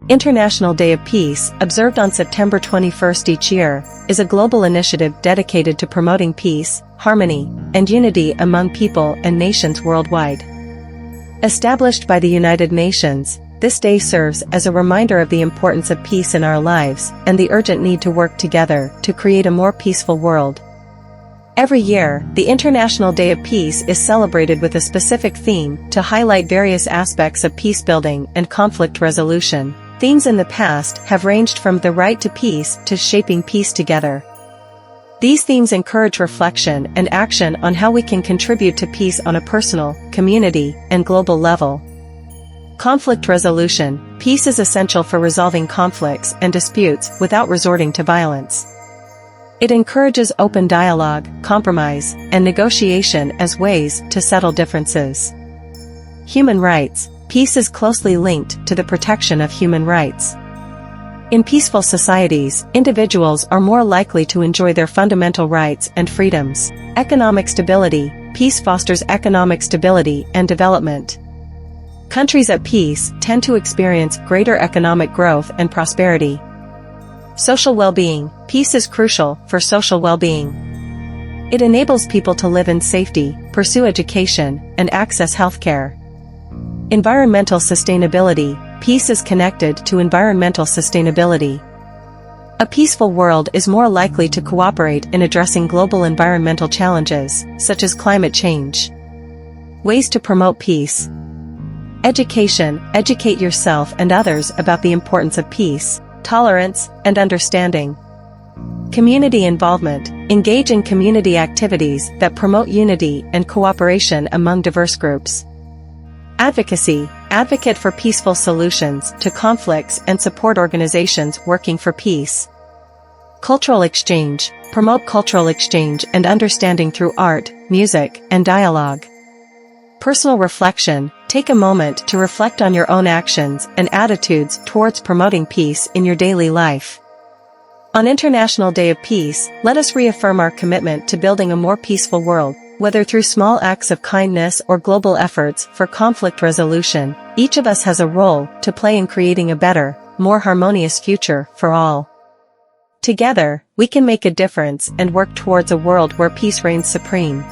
International Day of Peace, observed on September 21st each year, is a global initiative dedicated to promoting peace, harmony, and unity among people and nations worldwide. Established by the United Nations, this day serves as a reminder of the importance of peace in our lives and the urgent need to work together to create a more peaceful world. Every year, the International Day of Peace is celebrated with a specific theme to highlight various aspects of peacebuilding and conflict resolution. Themes in the past have ranged from the right to peace to shaping peace together. These themes encourage reflection and action on how we can contribute to peace on a personal, community, and global level. Conflict resolution. Peace is essential for resolving conflicts and disputes without resorting to violence. It encourages open dialogue, compromise, and negotiation as ways to settle differences. Human rights. Peace is closely linked to the protection of human rights. In peaceful societies, individuals are more likely to enjoy their fundamental rights and freedoms. Economic stability. Peace fosters economic stability and development. Countries at peace tend to experience greater economic growth and prosperity. Social well-being. Peace is crucial for social well-being. It enables people to live in safety, pursue education, and access healthcare. Environmental sustainability. Peace is connected to environmental sustainability. A peaceful world is more likely to cooperate in addressing global environmental challenges, such as climate change. Ways to promote peace. Education. Educate yourself and others about the importance of peace, tolerance, and understanding. Community involvement. Engage in community activities that promote unity and cooperation among diverse groups. Advocacy. Advocate for peaceful solutions to conflicts and support organizations working for peace. Cultural exchange. Promote cultural exchange and understanding through art, music, and dialogue. Personal reflection. Take a moment to reflect on your own actions and attitudes towards promoting peace in your daily life. On International Day of Peace, let us reaffirm our commitment to building a more peaceful world. Whether through small acts of kindness or global efforts for conflict resolution, each of us has a role to play in creating a better, more harmonious future for all. Together, we can make a difference and work towards a world where peace reigns supreme.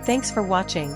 Thanks for watching.